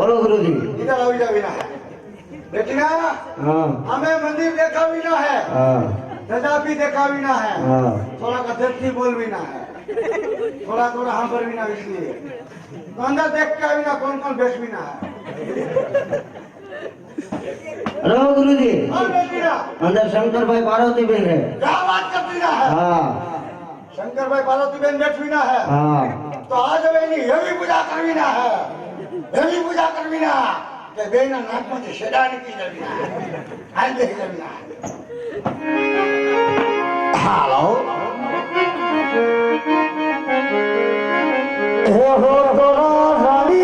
बोलो गुरुजी। इधर आओ विना है बेटी ना। हाँ हमें मंदिर देखा विना है, हाँ ध्वजा भी देखा विना है, हाँ थोड़ा कथक बोल विना है, थोड़ा थोड़ा हम पर विना, इसलिए तो अंदर देख के विना कौन कौन बेच विना है। रो गुरुजी। और बेटी ना अंदर शंकर भाई पार्वती बहन है। क्या बात करती ना है। हाँ शंकर भाई पार्वती बहन बेच विना है। हाँ तो आज बेनी हेवी पूजा कर विना है, हेवी पूजा कर विना के बेना नाक में शेडानी की जविना है, आज देख जविना है। हेलो हो तोरा रानी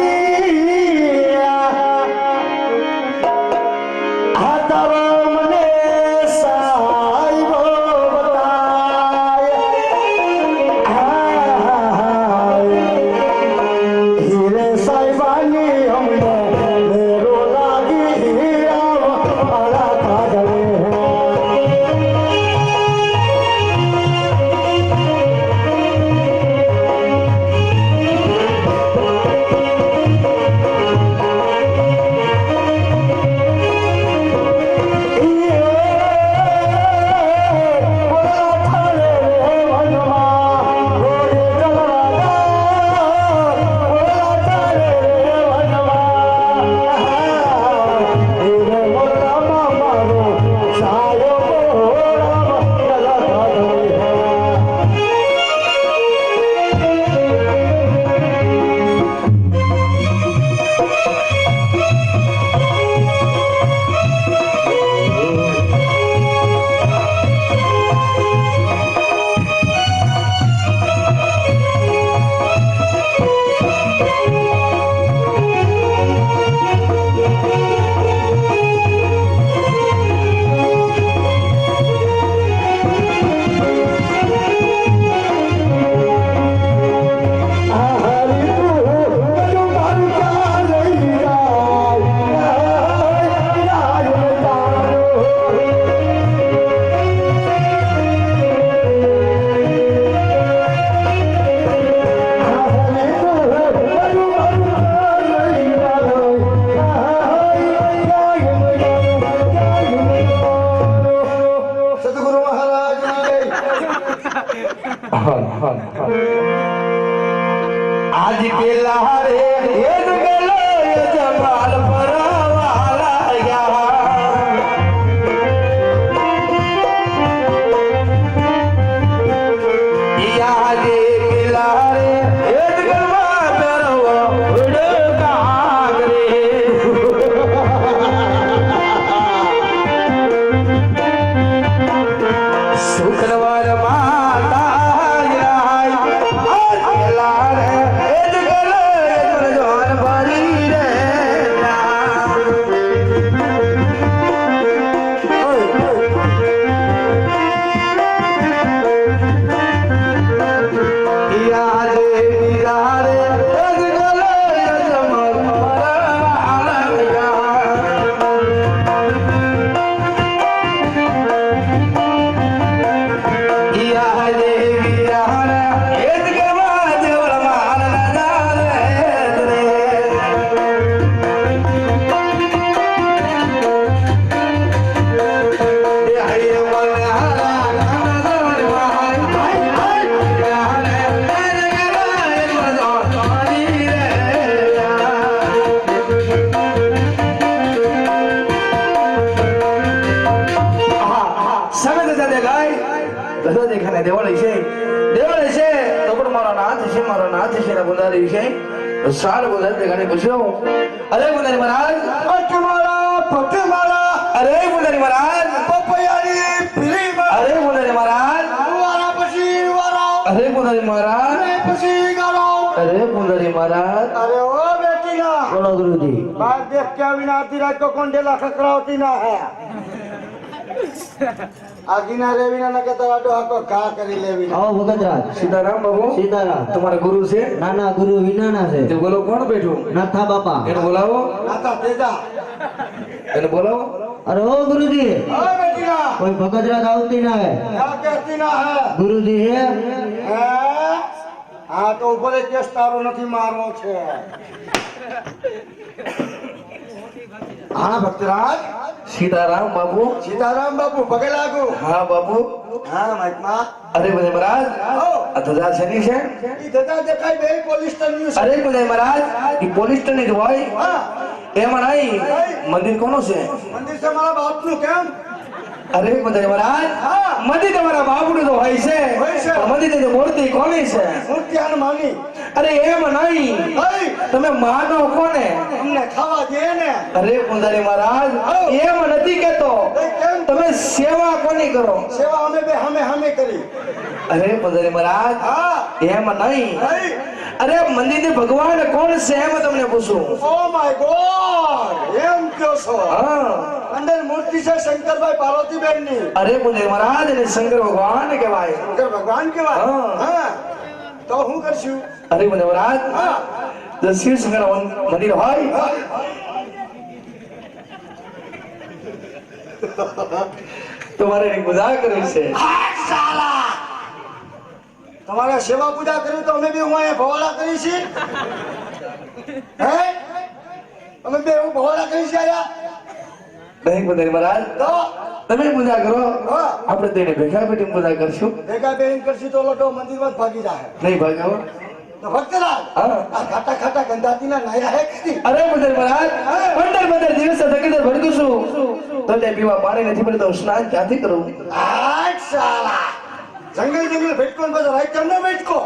हाथर मने साइबो बताए हीरे साइबानी हमने मेरो लागी आला काजले आज के लहरे एक गलो ये जमाल परवाला या आज के लहरे एक गलवा परवा उड़ कागरे शुक्रवार माता साल गुजर देखने पूछो अरे गुंदारी महाराज पटमाला पटमाला अरे गुंदारी महाराज पपयारी पिली अरे गुंदारी महाराज वारा पसी वारा अरे गुंदारी महाराज अरे पसी गालो अरे गुंदारी महाराज अरे ओ बेटी ना बोलो गुरुजी। बात देख के बिना आती रात को कौन डेला खकरावती ना है आगिना रेविना ना के तवाडो हको का करी लेविना। आओ भगतराज। सीताराम बाबू। सीताराम। तुम्हारा गुरु से नाना गुरु विनाना से तो बोलो कौन बैठो नाथा बापा એને બોલાવો नाता तेजा એને બોલાવો। अरे ओ गुरुजी ओ बेटिया कोई भगतराज आवती ना है क्या कहती ना है गुरुजी है हाँ तो ऊपर केस तारो नहीं मारવો છે હા ભક્તરાજ સીતારામ બાપુ સીતારામ બાપુ પગે લાગુ હા બાપુ હા મહાત્મા અરે બધા મહારાજ આ ધજા શેની છે ઈ ધજા દેખાય બે પોલિસ્ટરનું છે અરે બધા મહારાજ ઈ પોલિસ્ટરની જ હોય હા એમાં નહીં મંદિર કોનું છે મંદિર છે મારા બાપનું કેમ અરે બધા મહારાજ હા. મંદિર તમારા બાપુનું તો હોય છે હોય છે. પણ મંદિરની મૂર્તિ કોની છે મૂર્તિ હનુમાની અરે એમ નહીં હઈ તમે માનો કોને અમને ખાવા દે ને અરે પુંજારી મહારાજ એમ નથી કેતો કેમ તમે સેવા કોની કરો સેવા અમે બે હમે કરી અરે પુંજારી મહારાજ હા એમ નહીં હઈ અરે મંદિરની ભગવાન કોણ છે એમ તમને પૂછું ઓ માય ગોડ એમ કયો છો હા અંદર મૂર્તિ છે શંકરભાઈ પાર્વતીબેન ની અરે પુંજારી મહારાજ એને શંકર ભગવાન કહેવાય શંકર ભગવાન કેવાય હા. હા તો હું કરશું અરે પુંજારી મહારાજ હા જો શિવ શંકર મંદિર હોય તમારે એની પૂજા કરવી છે તમારે સેવા પૂજા કરી તો અમે બે હું અહીંયા ભવાડા કરી છે હે અમે બે હું ભવાડા કરી છે આયા નહીં પુંજારી મહારાજ તો તમે પૂજા કરો હા. આપણે તેને ભેગા બેઠી પૂજા કરશું ભેગા બેન કરશું તો લોટો મંદિરમાં જ ભાગી જાય નહીં ભાગ્યો તો ભક્તરાજ હા. આ ખાટા ખાટા ગંધાતીના નાયા હે કદી અરે પુંજારી મહારાજ 15 દિવસ થકી તો ભડકું છું તો તે પીવા પાણી નથી પડતો સ્નાન ક્યાંથી કરું આઠ સાલા જંગલ ભેટકો ને બધો રાઈટ કરને ભેટકો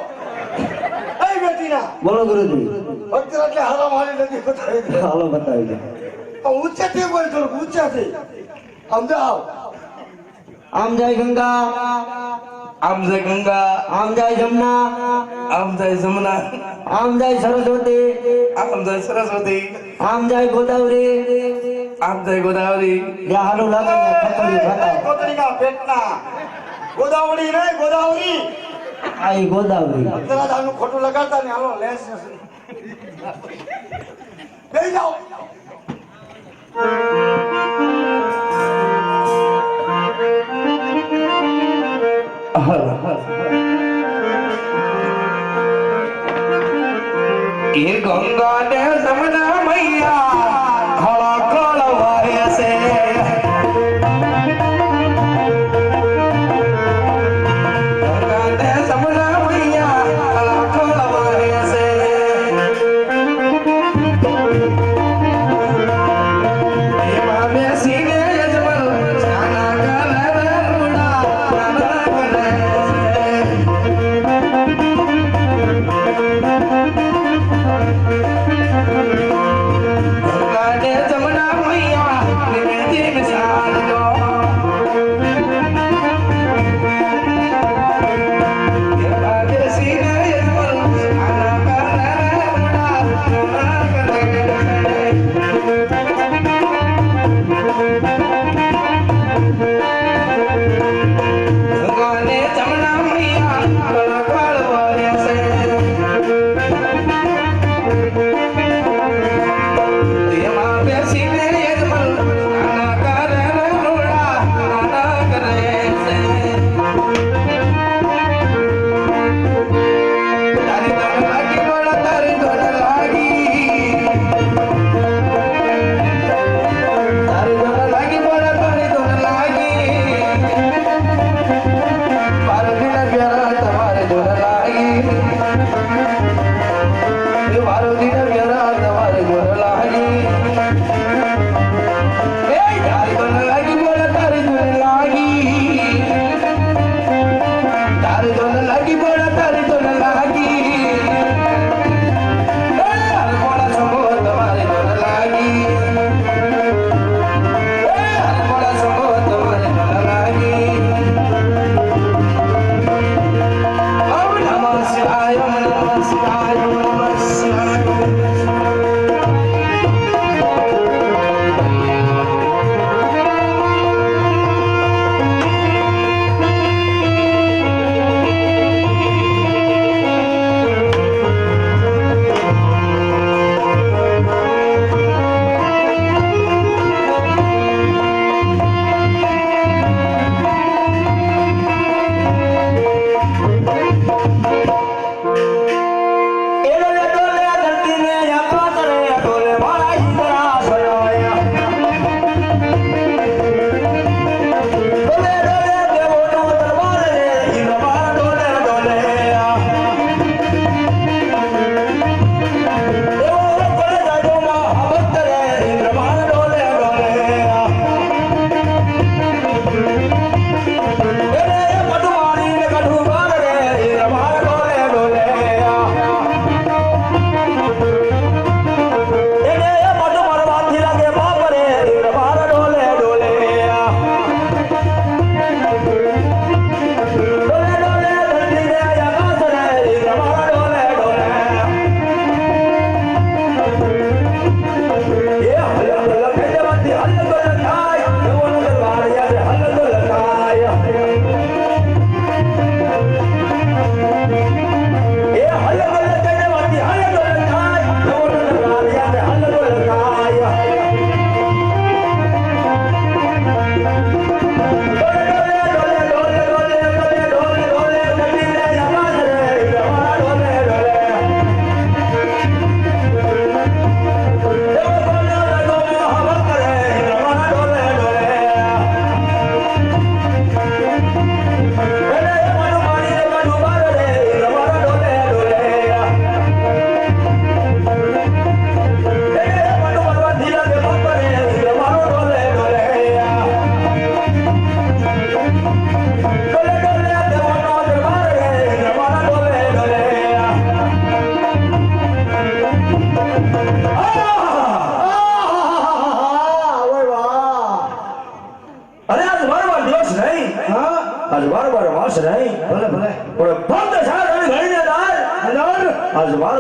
એ બેટીના બોલો ગુરુજી ભક્તરાજ એટલે હારા મારી નથી બતાવી દે હાલો બતાવી દે ઊંચેથી બોલ થોડું ઊંચેથી સમજાવ આમ જાય ગંગા આમ જાય ગંગા આમ જાય જમના આમ જાય જમના આમ જાય સરસ્વતી આમ જાય સરસ્વતી આમ જાય ગોદાવરી આમ જાય ગોદાવરી જ્યાં હાલું લાગે ને ખતરી ખાતા કોતરીના પેટના ગોદાવરી રે ગોદાવરી આ ઈ ગોદાવરી ભક્તરાજ આનું ખોટું લગાડતા ને હાલો લેસ બેસી જાઓ એ ગંગા ને જમના મૈયા ખળા ખળ વારે છે ગંગા ને જમના મૈયા ખળા ખળ વારે છે એમાં બેસીને યજમલ સ્નાન કરે રૂડા સ્નાન કરે ગાડે જમના મૈયા નિવેદી મિસાલ જો એ બાદે સીને યજમલ આના કરે રૂડા સ્નાન કરે ગાને જમના મૈયા કળ કળ વારે છે તેમાં બેસીને યજમલ નાના કરે રૂડા નાના કરે છે તારી દોડ લાગી બોલા તારી દોડ લાગી તારી દોડ લાગી બોલા તારી દોડ લાગી પાર્વતીના પ્યારા તમારે દોડ લાગી પાર્વતીના પ્યારા તમારે દોડ લાગી એ તારી દોડ લાગી બોલા તારી દોડ લાગી તારી દોડ લાગી બોલા તારી દોડ લાગી બોલા સમો તમારી દોડ લાગી બોલા સમો તમારી દોડ લાગી ઓમ નમઃ શિવાય ઓમ નમઃ શિવાય ઓમ નમઃ શિવાય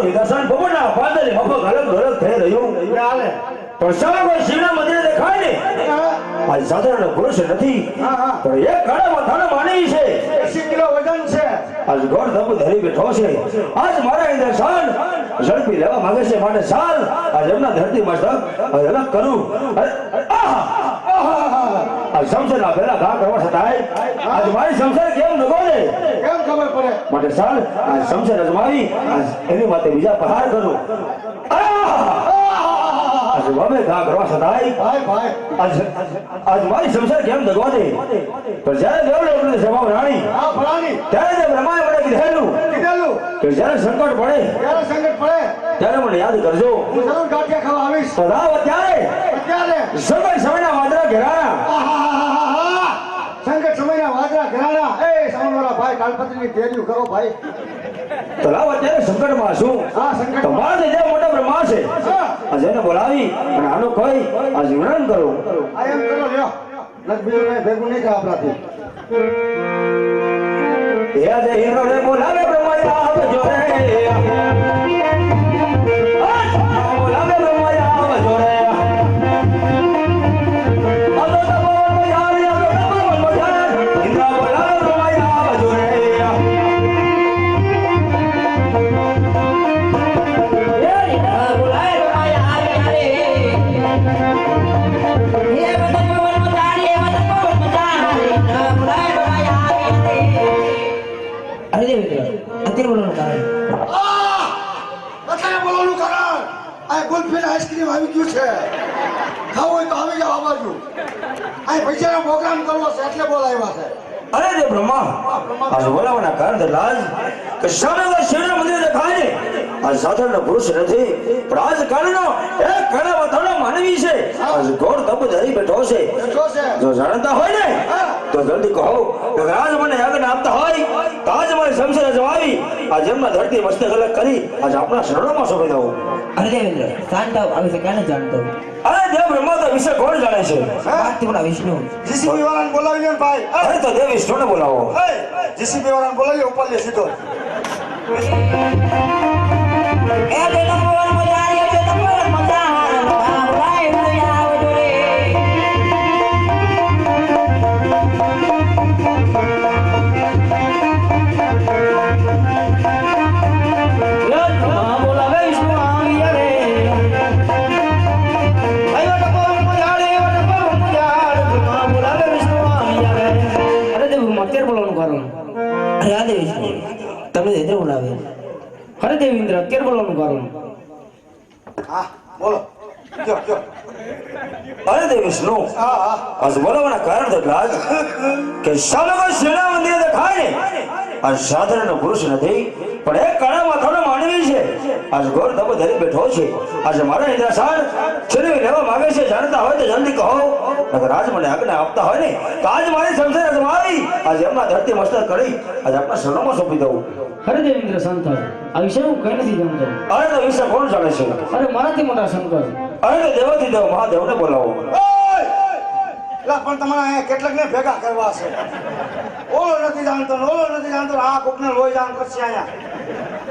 મારું હિદાસન બબોના પાંદરે મફક અલગ અલગ થઈ રહ્યું હાલે પણ સામે કોઈ શિવના મંદિરે દેખાય ને આ સાધારણ પુરુષ નથી પણ એક કાળા માથાનો માનવી છે 80 કિલો વજન છે આજ ગોળ ધબુ ધરી બેઠો છે આજ મારા હિદાસન ઝડપી લેવા માંગે છે માટે સાલ આજ એમના ધરતી મસ્તક અલગ કરું આ સંસારના પહેલા ઘા કરવા છતાંય આજ મારી સંસાર કેમ ન બોલે કેમ ખબર પડે માટે સાલ આ સંસાર અજમાવી આજ એની માટે બીજા પ્રહાર કરું આજ વમે ઘા કરવા છતાંય ભાઈ આજ મારી સંસાર કેમ દગવા દે પણ જ્યારે દેવલોકની સભાઓ રાણી આ ફળાની ત્યારે તે બ્રહ્માએ મને કીધેલું કીધેલું કે જ્યારે સંકટ પડે ત્યારે સંકટ પડે ત્યારે મને યાદ કરજો હું જરૂર ગાંઠિયા ખાવા આવીશ તો રાવ અત્યારે અત્યારે સંકટ સમયના વાદળા ઘેરાણા સંકટ સમયના વાદળા ઘરાણા એ સામવાળા ભાઈ કાલપત્રીની તૈયારીઓ કરો ભાઈ તો રાવ અત્યારે સંકટમાં છું હા સંકટ તો મારા જે મોટા બ્રહ્મા છે આજે એને બોલાવી અને આનો કોઈ આજ વિનંતી કરું આ એમ કરો લ્યો લગભગ કઈ ભેગું નહીં થાય આપણાથી આજે હિરોને બોલાવે બ્રહ્મા આવજો રે બોલાવે બ્રહ્મા આવજો રે અત્યારે બોલવાનું કારણ આ ગુલફી આઈસ્ક્રીમ આવી ગયું છે ખાવું હોય તો આવી જાવ આ બાજુ આ પૈસાનો પ્રોગ્રામ કરવો છે એટલે બોલાવ્યા છે અરે જે બ્રહ્મા આજ બોલાવાના કારણ લાજ કે સામે શિવના મંદિર દેખાય ને આ સાધારણ પુરુષ નથી પણ આજ કાળનો એક ઘણા માથાનો માનવી છે આજ ગોળ તપ ધરી બેઠો છે બેઠો છે જો જાણતા હોય ને તો જલ્દી કહો કે આજ મને યજ્ઞ આપતા હોય તો આજ મારી સંસાર જવાવી આજ એમના ધરતી મસ્તક અલગ કરી આજ આપણા શરણોમાં સોંપી દઉં અરે દેવેન્દ્ર શાંત આવ આવી શકે ક્યાં જાણતો અરે દેવ બ્રહ્મા તો વિશે કોણ જાણે છે વાત થોડા વિષ્ણુ જીસીબી વાળાને બોલાવી લ્યો ને ભાઈ અરે તો દેવ વિષ્ણુને બોલાવો જીસીબી વાળાને બોલાવી ઉપર લે સીધો એ બેનો બોલ મજા આવી છે તો બોલ મજા બોલાય મજા આવજો રે બોલાવે વિષ્ણુ આવી રે આયો તો બોલ મજા રે બોલાવે વિષ્ણુ આવી રે અરે દેવ મતેર બોલવાનું કારણ અરે આ દેવ વિષ્ણુ તમને દેવ બોલાવે અરે દેવેન્દ્ર અત્યારે બોલવાનું કારણ હા બોલો જો અરે દેવ વિષ્ણુ આજ બોલાવાના કારણ એટલા જ કે સામે સેના મંદિર દેખાય ને આ સાધારણ પુરુષ નથી પણ એક કાળા માથાનો માનવી છે આજ ગોળ તપ ધરી બેઠો છે આજે મારા ઇન્દ્રસાન છેલ્લી લેવા માંગે છે જાણતા હોય તો જલ્દી કહો નકર આજ મને આજ્ઞા આપતા હોય ને તો આજ મારી સંસાર અજમાવી આજે એમના ધરતી મસ્તક કરી આજે આપણા શરણોમાં સોંપી દઉં અરે દેવેન્દ્ર શાંત થાવ આ વિષય હું કઈ નથી જાણતો અરે તો વિશે કોણ જાણે છે અરે મારાથી મોટા શંકર અરે તો દેવાથી દેવ મહાદેવને બોલાવો પણ તમારે અહીંયા કેટલાક ને ભેગા કરવા છે ઓલો નથી જાણતો ને ઓલો નથી જાણતો આ કોકને લોહી જાણ કરશે અહીંયા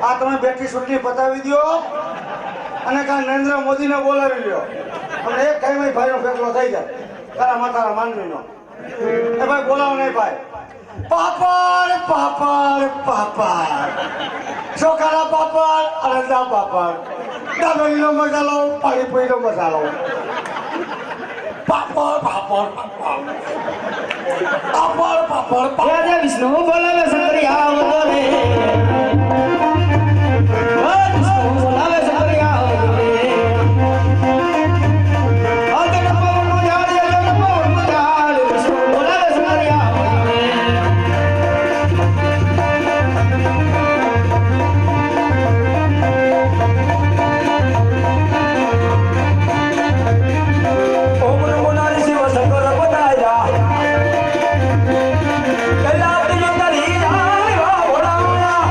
આ તમે બેઠી સુટલી પતાવી દો અને કાલ નરેન્દ્ર મોદીને બોલાવી લ્યો અને એક ટાઈમે ભાઈનો ફેંકલો થઈ જાય તારા માતારા માનવીનો એ ભાઈ બોલાવો નહીં ભાઈ પાપડ પાપડ પાપડ ચોખાના પાપડ અડદા પાપડ દાબેલીનો મસાલો પાણીપુરીનો મસાલો પાપડ પાપડ પાપડ પાપડ રાજા વિષ્ણુ બોલાવે શંકરી આવજો રે વિષ્ણુ બોલાવે શંકરી આવજો રે આગળ પવન મજાડે વિષ્ણુ બોલાવે શંકરી આવજો રે ઓમ નમો નારાયણ શિવ શંકર પધાર્યા કૈલાસ ની અંદર હી જાય વા ભોળા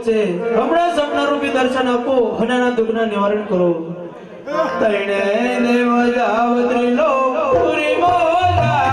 છે. હમણાં સપના રૂપી દર્શન આપો અને આના દુઃખના નિવારણ કરો. તૈણે ને વજાવત્રી લો પૂરી મોલા.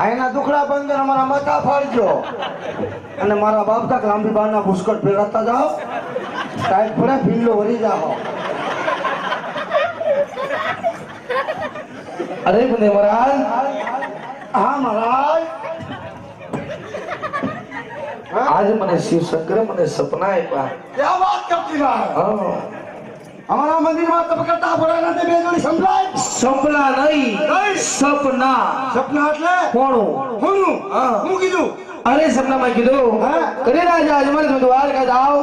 આયના દુખડા બંદર અમારા માથા ફાડજો અને મારા બાપ તક લાંબી બારના પુષ્કળ ફેરવતા જાઓ ટાઈટ પડે ભીલો વરી જાઓ. અરે મને મહારાજ હા મહારાજ આજે મને શિવ શંકરે મને સપના આપ્યા. ક્યાં વાત કરતી રહે હા, અમારા મંદિરમાં તપ કરતા ભરાના તે બે જોડી સંભળાય સપના નહીં, સપના. સપના એટલે કોણું? હું હા. હું કીધું અરે સપનામાં કીધું હા. કરી રાજા આજે મને દ્વારકા જાઓ.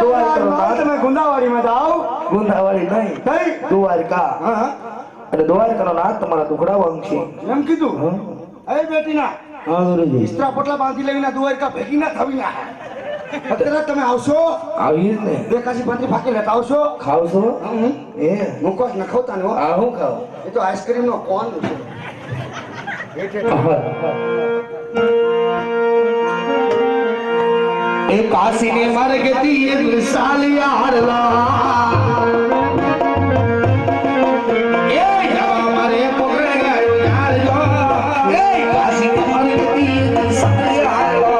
દ્વારકા તમે ગુંદાવાડીમાં જાઓ ગુંદાવાડી નહીં, કઈ દ્વારકા. હા હા અને દ્વારકાનો નાથ તમારા દુખડા વાંગશે. એમ કીધું એ બેટીના હા ગુરુજી. ઇસ્ત્રા પોટલા બાંધી લઈને દ્વારકા ભેગી ના થવી ના અત્યારે તમે આવશો આવી જ ને. બે કાશી પાત્રી ફાકી લેતા આવશો ખાવ છો? એ મૂકો ન ખવતા ને હો. આ હું ખાવ? એ તો આઈસ્ક્રીમ નો કોન છે એ કાશીને માર્ગથી એક સાલિયા હારલા એ જવા મારે પકડે ગયો યાર જો એ કાશીને માર્ગથી એક સાલિયા હારલા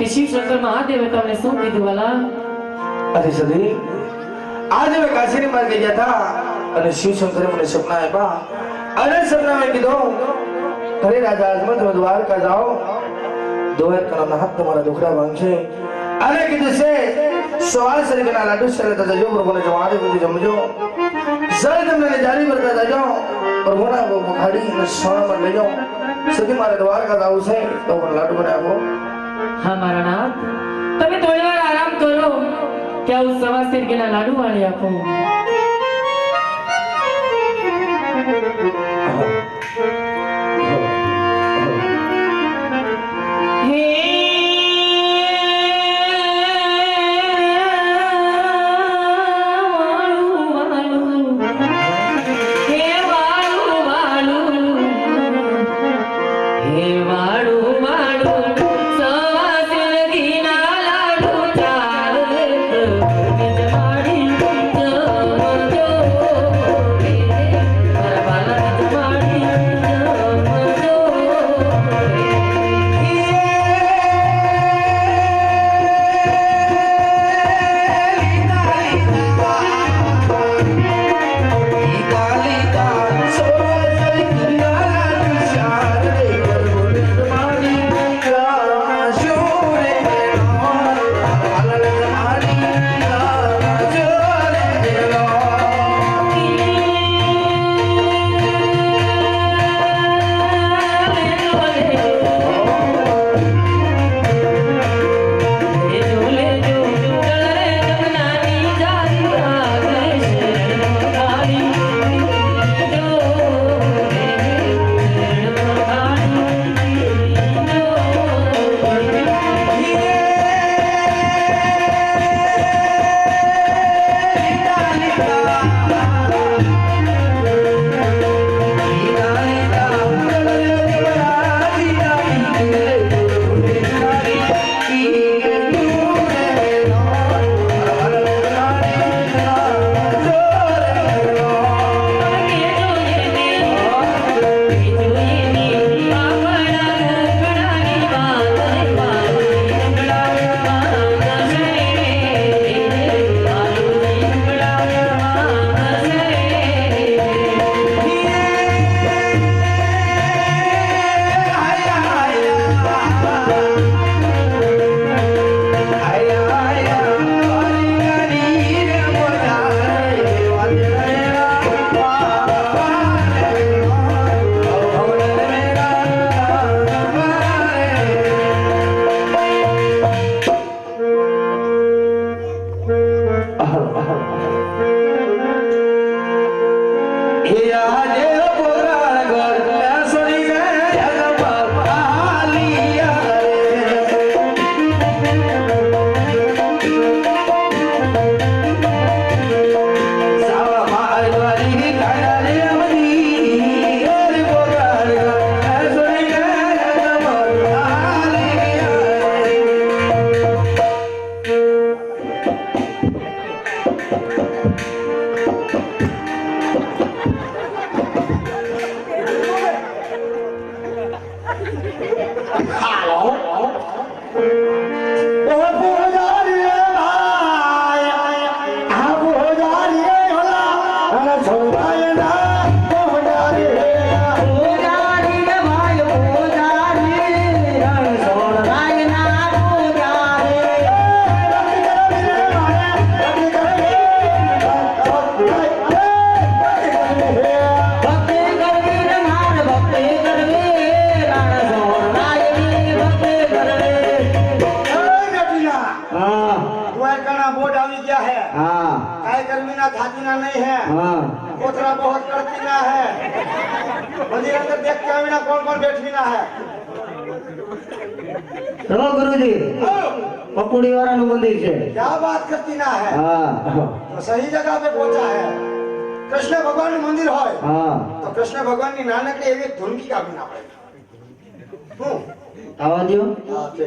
શિવ શંકર મહાદેવે તમને શું કીધું વાલા? અરે સદી આજે મેં કાશીની માર્ગે ગયા હતા અને શિવ શંકરે મને સપના આપ્યા અને સપના મેં કીધું ઘરે રાજા અજમત દ્વારકા જાઓ દ્વારકાના હાથ તમારા દુખડા ભાંગશે અને કીધું છે સવાર સરીના લાડુ સરે જજો પ્રભુને જમાડે બધું જમજો સર તમને જારી કરતા જજો પ્રભુના ખાડી અને સોનામાં લઈ જાઓ સદી મારે દ્વારકા જવું છે તો લાડુ મને આપો. હા મારા નાથ, તમે થોડી વાર આરામ કરો કે હું સવા સિરગીના લાડુ વાળી આપું. હે હાલો એ પૂજારી ભાઈ આ પૂજારી હોલા અને છોડાય ના પૂજારી પૂજારી રે ભાઈ પૂજારી રણ છોડાય ના પૂજારી ભક્તિ કરવી રે માર ભક્તિ કરવી રણ છોડાય ની ભક્તિ કરવી હા દ્વારકાના બોર્ડ આવી ગયા હે હા કાય गर्मीना थातीना नहीं है હા कोतरा बहुत कड़कीना है मंदिर अंदर देख के आवीना कौन कौन बैठवीना है ચલો ગુરુજી પપુડી વાળાનું મંદિર છે क्या बात करती ना है હા तो सही जगह पे पहुंचा है कृष्ण भगवान નું મંદિર હોય હા તો કૃષ્ણ ભગવાનની નાનકડી એવી એક ધૂનકી કાઢી ના પડે હું આવા દો હા છે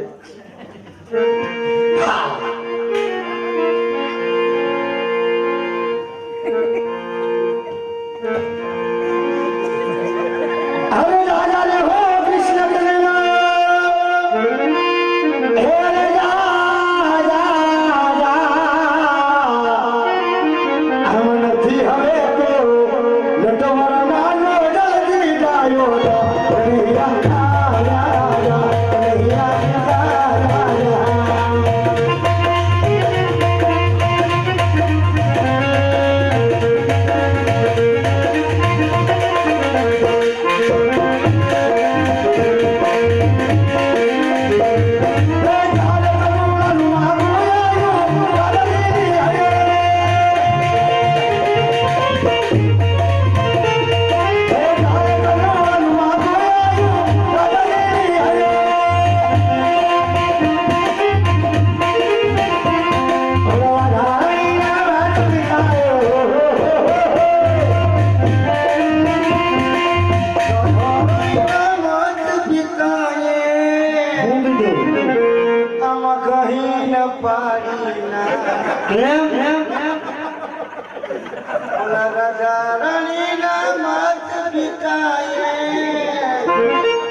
હા अरे राजा रे हो कृष्ण कृष्ण हे रे राजा हम નથી હવે તો લટવર નાનો જલ્દી જાયો રાજા રાજા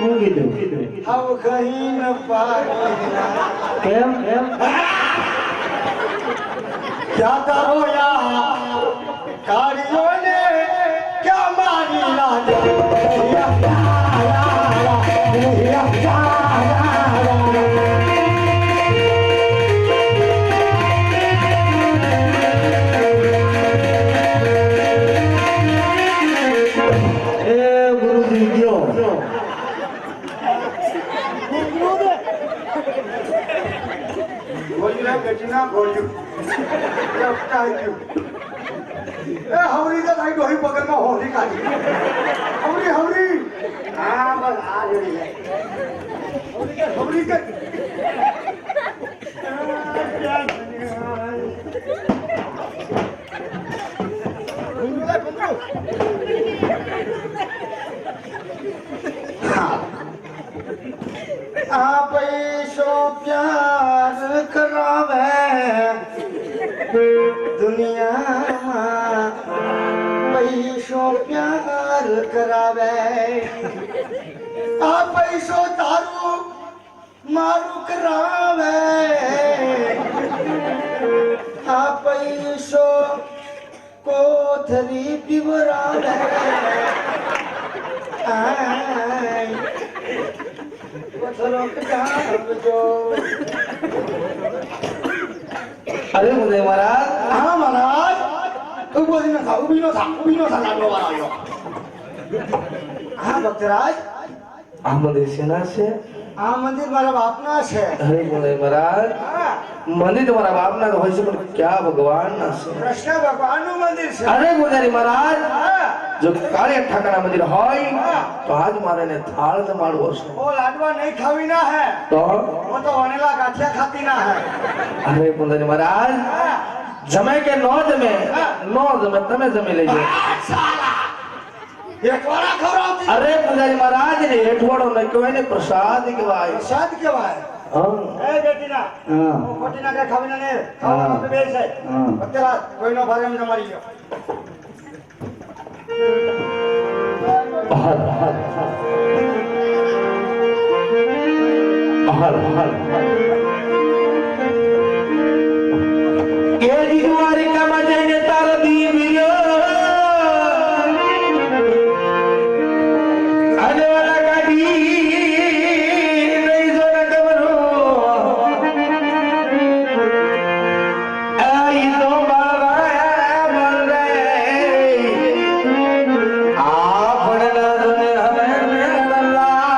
હું કીધું अब कहीं न पानी કેમ કેમ क्या करो या कारियों ने क्या मारी राजा એ ગુરુજી ગયો गोजरा बेचना गोजू लपटा क्यों ए हवरी का भाई दोही बगल में होली काटी हवरी हवरी हां बस आ रही है हवरी के आप ऐसो प्यार करावे दुनिया में पैसो प्यार करावे आप ऐसो दारू मारू करावे आप ऐसो कोथरी पिवरावे अरे उदय महाराज हाँ महाराज उभी नो था लाडो वाला आयो हाँ भक्तराज આ મંદિર શેના છે આ મંદિર મારા બાપના છે અરે ઉદય મહારાજ હા મંદિર તમારા બાપના તો હોય છે પણ ક્યાં ભગવાનના છે કૃષ્ણ ભગવાનનું મંદિર છે અરે ઉદય મહારાજ હા જો કાળે ઠાકરના મંદિર હોય તો આજ મારે ને થાળ જમાડવો છે वो लाडवा नहीं खावी ना है તો वो तो वनेला गाठिया खाती ना है અરે ઉદય મહારાજ हाँ, જમે કે નો જમે તમે જમી લેજો एक वाला खवरावती અરે પૂજારી મહારાજ ને હેઠવાડો ન કહેવાય ને પ્રસાદ કહેવાય प्रसाद केवाय હા ए बेटीना હા वो कोटीना के खावी ना ने खावा हाँ। पे बेस है हाँ। भक्तराज कोई नो भारे में जमारी गयो કે દ્વારિકામાં જઈને તારા દીવ્યો અને વાલા કાઢી નહીં જો ન ખબરો આઈ તો બાબા બોલે આપણા જોને હવે મેળલા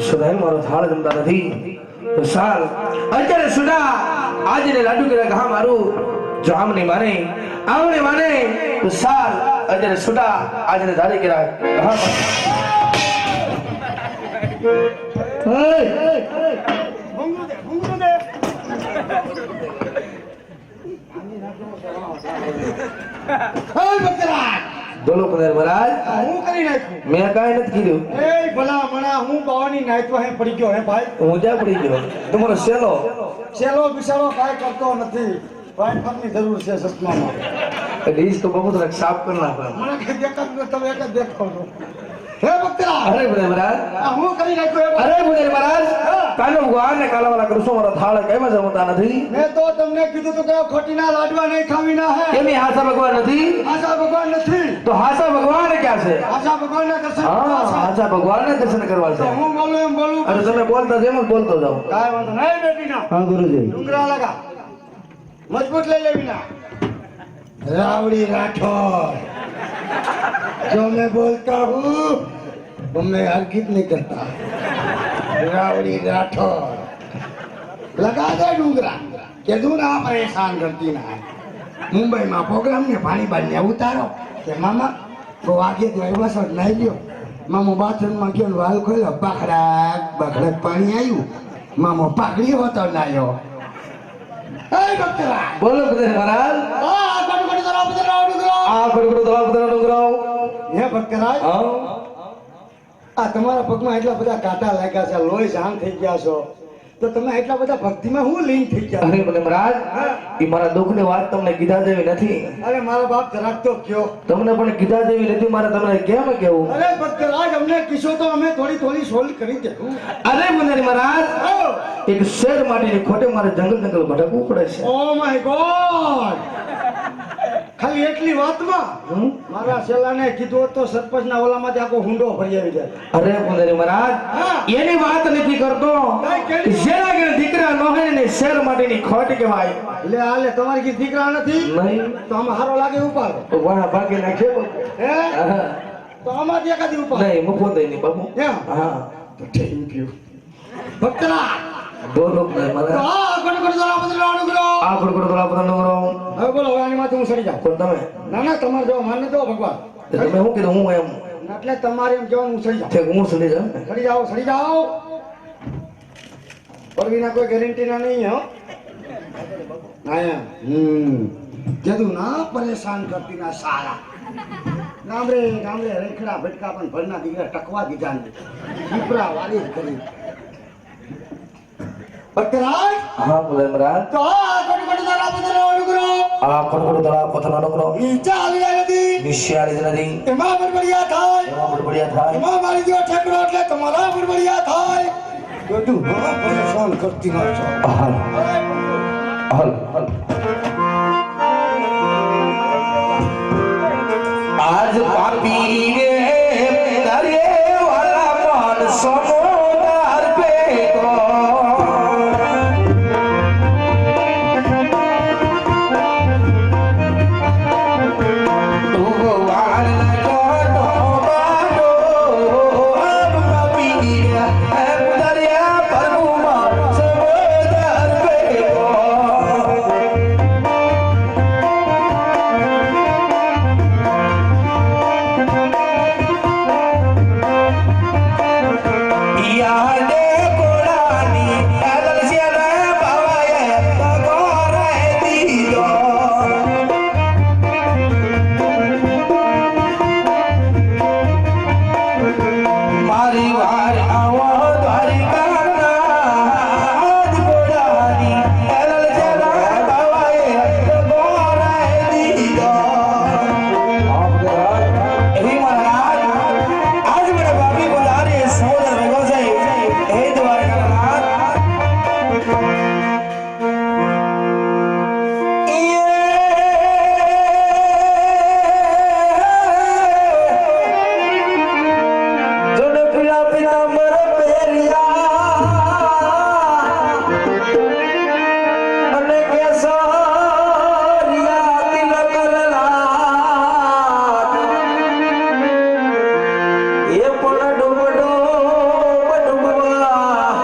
સદાય મારો થાળ જમતા નથી તો સાલ અત્યારે સુડા આજને લાડુ કે ઘા મારું જો આમને માને આવને માને તો સાલ અત્યારે સુડા આજને ધારે કે ઘા બોલો પધાર મહારાજ હું કરી નાખ્યું મેં કાંઈ નથી કીધું એ ભલા મણા હું બાવાની નાઈટમાં હે પડી ગયો હે ભાઈ હું જ્યાં પડી ગયો તમારો સેલો સેલો બિસાડો કાંઈ કરતો નથી ભાઈ ફરની જરૂર છે સસમામાં ડીશ તો બહુ તરક સાફ કરી નાખો મને કઈ દેખાતું તમે એક જ દેખો છો હે ભક્તરા અરે બુધે મહારાજ હું કરી નાખ્યું અરે બુધે મહારાજ કાનો ભગવાન ને કાલાવાલા કૃષ્ણ મારો થાળ કેમ જમતા નથી મેં તો તમને કીધું તો કે ખોટીના લાડવા નહીં ખાવીના હે કેમ એ હાસા ભગવાન નથી આશા ભગવાન નથી તો હાસા ભગવાન ક્યાં છે આશા ભગવાન ના દર્શન હા હાસા ભગવાન ને દર્શન કરવા તો છે હું બોલું એમ બોલું અરે તમે બોલતા જેમ જ બોલતો જાઓ કાંઈ વાંધો નહીં બેટી ના હા ગુરુજી ડુંગરા લગા મજબૂત લઈ લેવી ના रावड़ी राठौर जो मैं बोलता हूँ वो मैं हरगिज नहीं करता रावड़ी राठौर लगा दे डूंगरा के दूना परेशान करती ना मुंबई में प्रोग्राम ने पानी बांधने उतारो के मामा वो आगे जो है बस नहीं लियो मामो बाथरूम में क्यों वाल खोलो बखड़ा बखड़ा पानी आयु मामो पाकड़ी होतो नायो હે ભક્તરાજ બોલો પૂજારી મહારાજ આ ગણગણ ધરા પધરાવ ડુંગરો આ ગડગડો તળાવ પધરાવ ડુંગરો હે ભક્તરાજ હા આ તમારા પગમાં એટલા બધા કાંટા લાગ્યા છે લોહી જામ થઈ ગયા છો તો તમે એટલા બધા ભક્તિમાં હું લીન થઈ ગયા અરે મને મહારાજ એ મારા દુઃખની વાત તમને કીધા જેવી નથી અરે મારા બાપ જરાક તો કયો તમને પણ કીધા જેવી નથી મારે તમને કેમ કેવું અરે ભક્તરાજ અમને કિશો તો અમે થોડી થોડી સોલ્વ કરી દેવું અરે પૂજારી મહારાજ એક શેર માટેની ખોટે મારે જંગલ ભટકવું પડે છે ઓ માય ગોડ ખાલી એટલી વાતમાં હમ? મારા શેલાને કીધું હોત તો સરપંચના ઓલામાંથી આખો હુંડો ભરી આવી જાય અરે પૂજારી મહારાજ એની વાત નથી કરતો જેના ઘરે દીકરા ન હોય ને શેર માટેની ખોટ કહેવાય લે હાલે તમારી કી દીકરા નથી નહીં તો આમાં હારો લાગે ઉપાડો તો વાહ ભાગે નાખે હે તો આમાંથી એકાદી ઉપાડો નહીં મૂકો દઈ નહીં બાબુ એમ હા તો થેન્ક યુ ભક્તરાજ બોલો પૂજારી મહારાજ આ ગણગણ ધરા પધરાવ ડુંગરો આ ગડગડો તળાવ પધરાવ ડુંગરો હવે બોલો હવે આની માથે હું સડી જાઉં કોણ તમે ના ના તમારે જો માને દો ભગવાન તમે શું કીધું હું એમ એટલે તમારે એમ કહેવાનું હું સડી જાઉં ઠીક હું સડી જાઉં ને સડી જાઓ પરવીના કોઈ ગેરંટી ના નહીં હો કીધું ના પરેશાન કરતી ના સારા ગામડે ગામડે રેખડા ભટકા પણ ભરના દીકરા ટકવા દીધા ને દીપડા વાળી જ કરી ભક્તરાજ હા પૂજારી મહારાજ તો આ ગણગણ ધરા પધરાવ ડુંગરો આ ગડગડો તળાવ પધરાવ ડુંગરો નીચે આવી જાય નથી નિશ્ચયાળી નથી એમાં બડબડિયા થાય એમાં બડબડિયા થાય એમાં મારી જેવો ઠેકડો એટલે તમારા બડબડિયા થાય બધું ઘણા પરેશાન કરતી ના છો હાલ હાલ હાલ આજ પાપી રે દરે વાલા મન સમોદાર પે કો ભગવાન કો તો બાડો અબ પાપી રે દરિયા પ્રભુ મન સમોદાર પે કો યાદે કોડાની આદલ સિયાના બાવાએ તગોરે દીધો મારી વાર આવો દ્વારિકાના કોડાની આદલ સિયાના બાવાએ તગોરે દીધો હે મહારાજ આજ મને બાપી બોલારે સમુદ્ર ભેગો છે હે દ્વારકાનાથ જોડ પીલા પીલા મર પેરિયા અને કેસરિયા તિલક લાલ એ પણ ડૂબડો ડૂબવા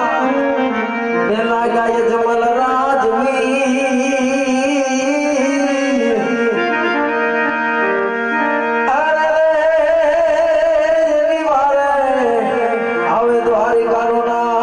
ને લાગાય જમલ રાજવી અરે એની વારે આવે દ્વારિકાનો નાથ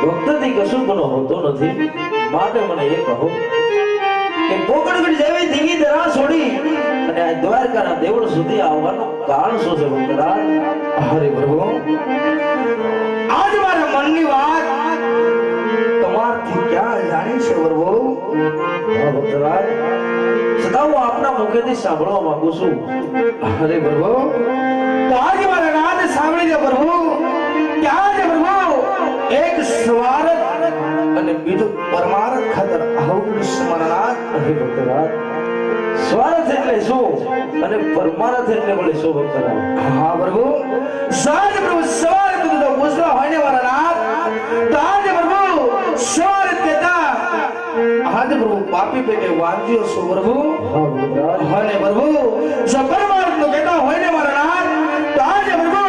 ભક્તથી કશું ગુનો હોતો નથી, માટે મને એ કહો કે પોકણગઢ જેવી ધીંગી દરા છોડી અને આ દ્વારકાના દેવળ સુધી આવવાનું કારણ શું છે ભક્તરાજ? હરે પ્રભુ, આજ મારા મનની વાત તમારથી ક્યાં જાણી છે પ્રભુ? હા ભક્તરાજ, છતાં હું આપના મુખેથી સાંભળવા માંગુ છું. હરે પ્રભુ, તો આજે મારા નાદ સાંભળી દે પ્રભુ. ક્યાં છે પ્રભુ? એક સ્વાર્થ અને બીજું પરમાર્થ ખાતર આવું મારા નાદ. હે ભક્તરાજ, સ્વાર્થ એટલે શું અને પરમાર્થ એટલે વળી શું ભક્તરાજ? હા પ્રભુ, સાજ પ્રભુ સ્વાર્થ તો પૂછવા હોય ને મારા નાદ, તો આજે પ્રભુ સ્વાર્થ કહેતા આજે પ્રભુ પાપી પેટે વાંચ્યો છું પ્રભુ. હા ભક્તરાજ, અને પ્રભુ જો પરમાર્થ નું કહેતા હોય ને મારા નાથ, તો આજે પ્રભુ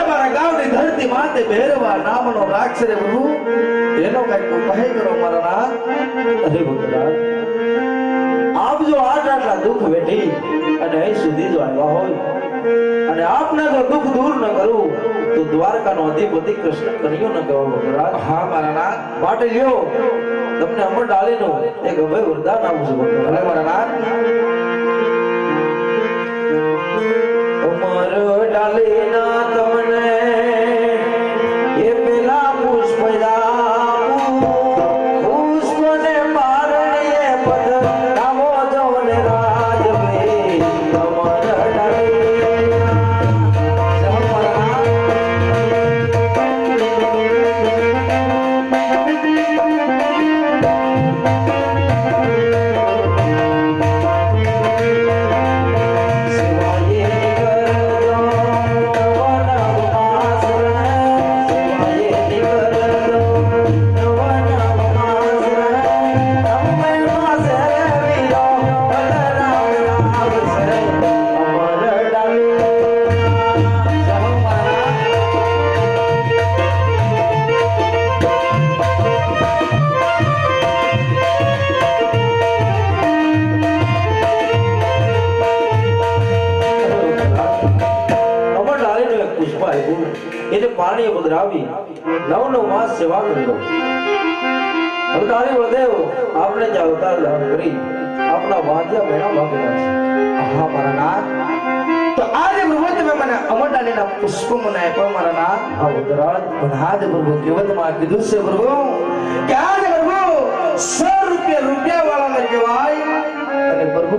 મારા ગામની ધરતી માથે ભેરવા નામનો રાક્ષસ રે પ્રભુ, એનો કઈક ઉપાય કરો મારા નાથ. હે ભક્તરાજ, આપ જો આટલા દુઃખ વેઠી અને અહીં સુધી જો આવ્યા હોય અને આપને જો દુઃખ દૂર ન કરું તો દ્વારકાનો અધિપતિ કૃષ્ણ કનૈયો ન કહેવા ભક્તરાજ. હા મારા નાથ. માટે લ્યો તમને અમર ડાલીનું એક અભય વરદાન આપું છું ભક્તરાજ. ભલે મારા નાથ. અમર ડાલીના તમને એ પેલા પુષ્પ આપું, પુષ્પને મારણીએ પધરાવો જવને રાજવે. અમર ડાલીના જય મારા નાથ. એને પાણી પધરાવી 9 માસ સેવા કરી દો. ભગતારી વળદેવ આપણે જ અવતાર ધારણ કરી આપણા વાદ્યા મેળા ભાગી નાખશે. હા મારા નાથ. તો આજે પ્રભુ તમે મને અમરડાલીના પુષ્પ મને આપ્યા મારા નાથ. આ ભગતરાજ, પણ આજે પ્રભુ કેવતમાં કીધું છે પ્રભુ કે આજે પ્રભુ 100 રૂપિયા વાળાને કહેવાય અને પ્રભુ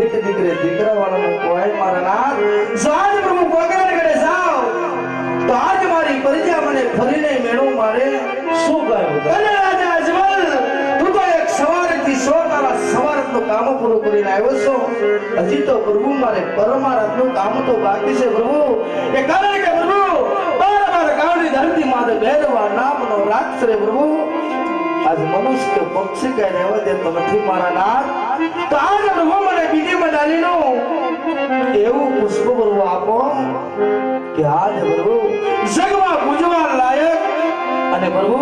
એક દીકરા વાળાને કહેવાય મારા નાથ. જો આજે પ્રભુ પગાર કરે જાઓ તો આજ મારી પ્રજા મને ફરીને મેળવું મારે શું કહે ભગતરાજ? અને રાજા અજમલ, તું તો એક સવારથી તારા સવારનું કામ પૂરું કરીને આવ્યો છો. હજી તો પ્રભુ મારે પરમાર્થનું કામ તો બાકી છે પ્રભુ. એ કારણ કે પ્રભુ મારા ગામની ધરતી માથે ભેરવા નામનો રાક્ષસ રે પ્રભુ આજ મનુષ્ય કે પક્ષી કઈ રહેવા દેતો નથી મારા નાથ. તો આજે પ્રભુ મને બીજી મડાલીનું એવું પુષ્પ પ્રભુ આપો કે આજે પ્રભુ જગમાં પૂજવા લાયક અને પ્રભુ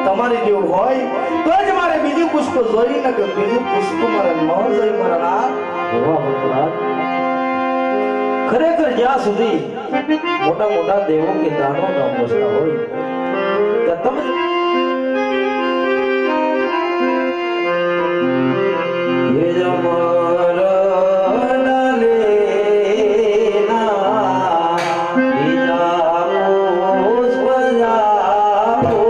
તમારી જેવું હોય તો જ મારે બીજું પુષ્પ જોઈ ને કે બીજું પુષ્પ મારે ન જોઈ મારા નાથ. વાહ ભગતરાજ, ખરેખર જ્યાં સુધી મોટા મોટા દેવો કે દાનો ન પહોંચતા હોય ત્યાં તમે ये जमरा डालेना बीजा पुष्प जाओ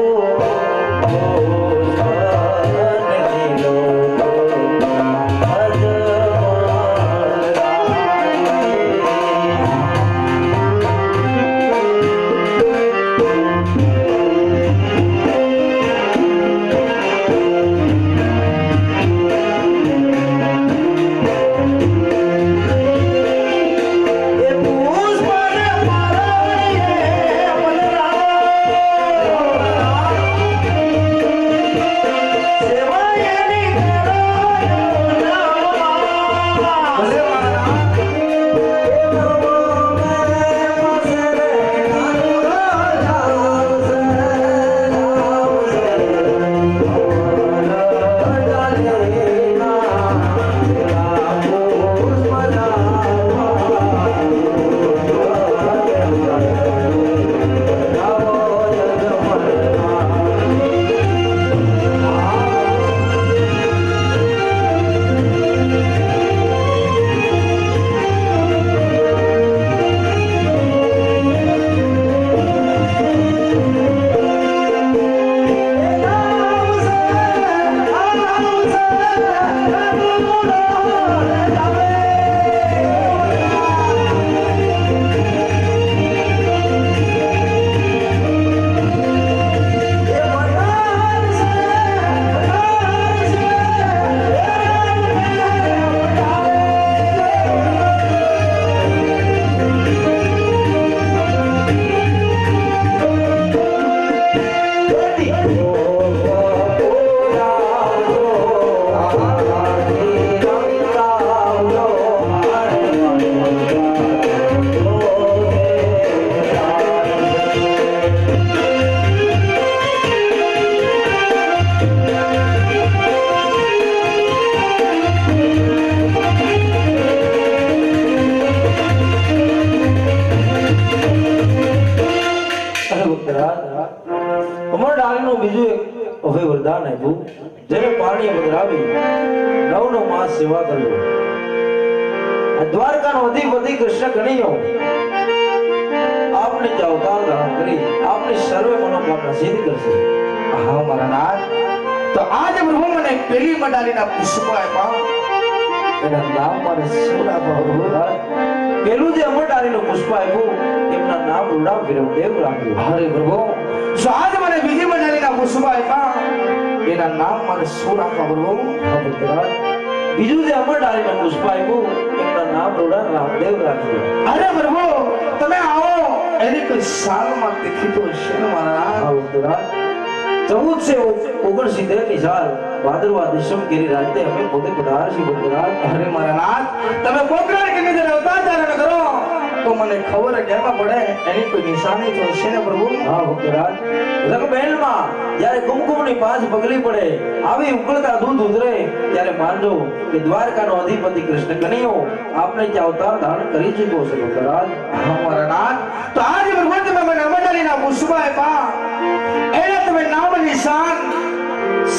ડાળીનું બીજું એક અભય વરદાન આપ્યું, જેને પાણી પધરાવી નવ માસ સેવા કરજો. આ દ્વારકાનો અધિપતિ કૃષ્ણ કનૈયો આપને જ અવતાર ધારણ કરી આપની સર્વે મનોકામના સિદ્ધ કરશે. હા મારા નાથ, તો આજે પ્રભુ મને પેલી મડાલીના પુષ્પ આપ્યા, એના નામ મારે શું આપવા? પેલું જે અમરડાળીનું પુષ્પ આપ્યું એમના નામ રૂડા વિરમદેવ રાખ્યું. અરે પ્રભુ, જો આજે મને બીજી મડાલીના પુષ્પ આપ્યા, એના નામ મારે શું રાખવા પ્રભુ? હા પુત્રરાજ, બીજું જે અમરડાળીનું પુષ્પ આપ્યું એમના નામ રૂડા રામદેવ રાખ્યું. અરે પ્રભુ, તમે આવો, એની કોઈ સાલમાં તિથિ તો છે ને મારા? હા પુત્રરાજ, 1469 ની સાલ ભાદરવા દિસમ કેરી રાતે અમે પોતે પધારશી પુત્રરાજ. અરે મારા નાથ, તમે પોકરણ કે અંદર અવતાર ધારણ કરો તો મને ખબર કેમાં પડે એની કોઈ નિશાની તો છે ને પ્રભુ? હા પુત્રરાજ, રંગમહેલમાં જ્યારે કુમકુમની પાંચ પગલી પડે, આવી ઉકળતા દૂધ ઉતરે, ત્યારે માનજો કે દ્વારકાનો અધિપતિ કૃષ્ણ કનૈયો આપને ત્યાં અવતાર ધારણ કરી ચૂક્યો છે પુત્રરાજ. હા મારા નાથ, તો આજે પ્રભુ તમે મને અમરડાલીના પુષ્પ આપ્યા, એને તમે નામ નિશાન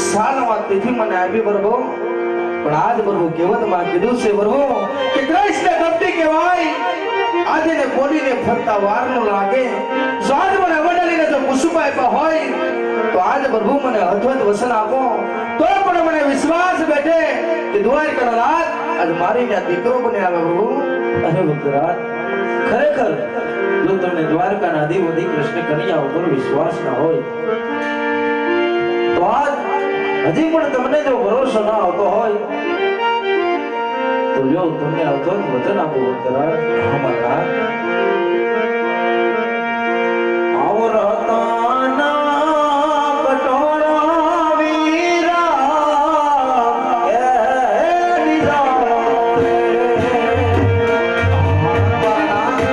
સાલમાં તિથિ મને આપી પ્રભુ. પણ આજ પ્રભુ કહેવતમાં કીધું છે પ્રભુ કે કૃષ્ણ કપટી કહેવાય, આજે ને બોલીને ફરતા વાર ન લાગે. જો આજ મને અમરડાલીને જો પુષ્પ આપ્યા હોય તો આજ પ્રભુ મને અદ્ભુત વસન આપો, તો પણ મને વિશ્વાસ બેઠે કે દ્વારકાનો નાથ આજ મારી ત્યાં દીકરો બની આવે પ્રભુ. અરે પુત્રરાજ, ખરેખર જો તમને દ્વારકાના અધિપતિ કૃષ્ણ કનૈયા ઉપર વિશ્વાસ ના હોય તો આજ હજી પણ તમને જો ભરોસો ના આવતો હોય તો જો તમને અદ્ભુત વચન આપો પુત્રરાજ. અમારા આવો રતાના કટોરા વીરા એ નિરાળે. યમાયા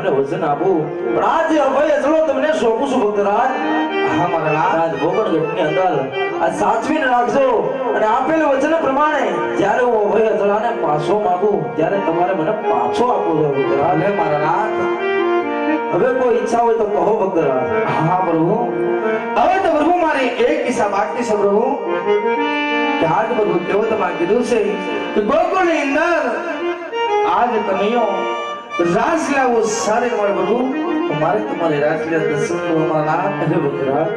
તમને વચન આપું પણ આજે અભય અચળો તમને સોંપું છું ભક્તરાજ. હા મારા નાથ. આજ ભોગણગઢની અંદર આ સાચવીને રાખજો અને આપેલ વચન પ્રમાણે જ્યારે હું અભય અચળાને પાછો માંગું ત્યારે તમારે મને પાછો આપવો છે ભક્તરાજ. ભલે મારા નાથ. હવે કોઈ ઈચ્છા હોય તો કહો ભક્તરાજ. હા પ્રભુ. હવે તો પ્રભુ મારી એક ઈચ્છા બાકી છે પ્રભુ. કે આજ પ્રભુ કેવો તમે કીધું છે કે ગોકુળની અંદર આજ તમે રાસલીલા વો સારે મારે પ્રભુ મારે તમારી રાસલીલા દર્શન કરવા મારા નાથ. અરે ભક્તરાજ,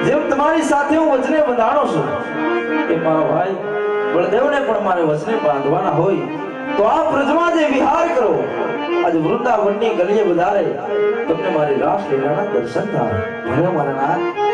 જેમ તમારી સાથે હું વચને બંધાણો છું એ મારા ભાઈ બળદેવને પણ મારે વચને બાંધવાના હોય તો આ બ્રજમાં જે વિહાર કરો, આજ વૃંદાવનની ગલીએ વધારે તમને મારી રાસલીલાના દર્શન થાય. ભલે મારા નાથ.